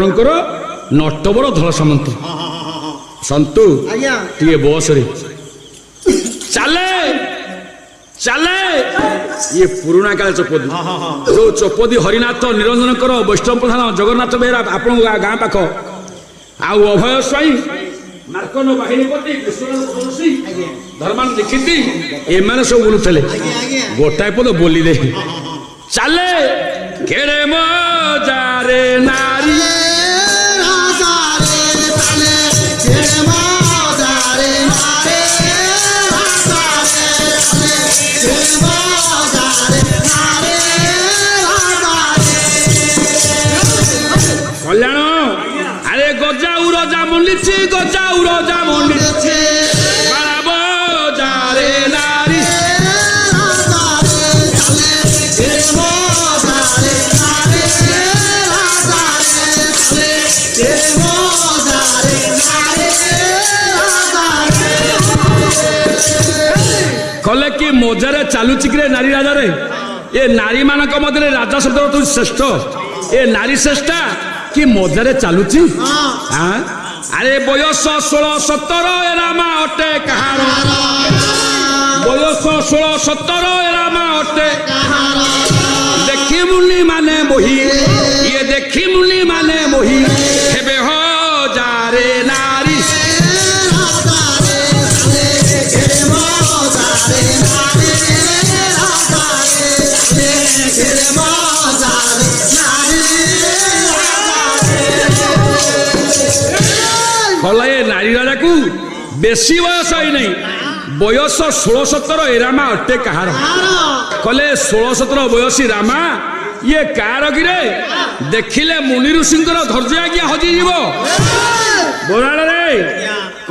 ନଟବର ଧଳ ସାମନ୍ତ ସନ୍ତୁ ଟିକେ ବସରେ ଚାଲେ ଚାଲେ ଇଏ ପୁରୁଣା କାଳ ଚପଦି ଯୋଉ ଚପଦି ହରିନାଥ ନିରଞ୍ଜନଙ୍କର ବୈଷ୍ଣବ ପ୍ରଧାନ ଜଗନ୍ନାଥ ବେହେରା ଆପଣଙ୍କ ଗାଁ ପାଖ ଆଉ ଅଭୟ ସ୍ୱାଇଁ ମାର୍କନ ବାହିନୀପତି ଧର୍ମାନ ଦୀକ୍ଷିତ ଏମାନେ ସବୁ ବୁଲୁଥିଲେ ଗୋଟାଏ ପଦ ବୋଲିଲେ ଚାଲେ କେଡ଼େ ମଜାରେ ନାରୀ কল্যাণ আরে গজাউ রজা মন্ডিছি গজাউ রজা মন্ডিছি বাড়াবো যারে নারী কলে কি মজারে চালুছি কি রে নারী রাজারে এ নারী মানক মধ্যে রাজা শব্দ তুই শ্রেষ্ঠ এ নারী শ্রেষ্ঠা কি মজারে চালুছি আরে বয়স 16-17 এরামা অটে কাহার বয়স 16-17 এরামা অটে দেখি মুনি মানে বহি ইয়ে দেখি মুনি মানে বহি হেবে হ যারে নারী কলা এ নারী রাজাকু বেশি বয়স হয় নাই বয়স 16-17 এরামা অটে কাহার কলে 16-17 বয়সী রামা ইয়ে কার কিরে দেখিলে মুনি ঋষিঙ্কর ধৈর্য আজ্ঞা হজিଯିব বরাড়ে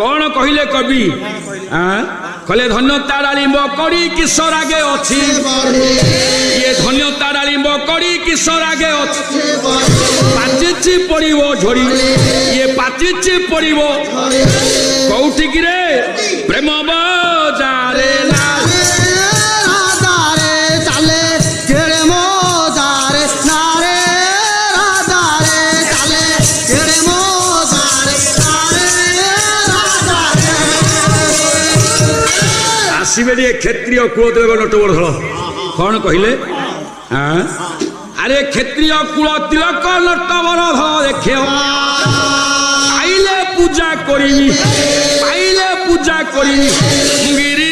কোন কহিলে কবি কলে ধন্য তারালিম্ব করি কিশোর আগে অছি ইয়ে ধন্য তারালিম্ব করি কিশোর আগে অছি পাচিছি পড়িব ঝড়ি ইয়ে পাচিছি পড়িব কোউঠি কিরে প্রেম বজারে না আসিবে রে ক্ষত্রিয় কুলদেব নটবর ধল কোন কহিলে আরে ক্ষত্রিয় কুল তিলক নটবর ধল দেখে পাইলে পূজা করিবি পাইলে পূজা করিবি গিরি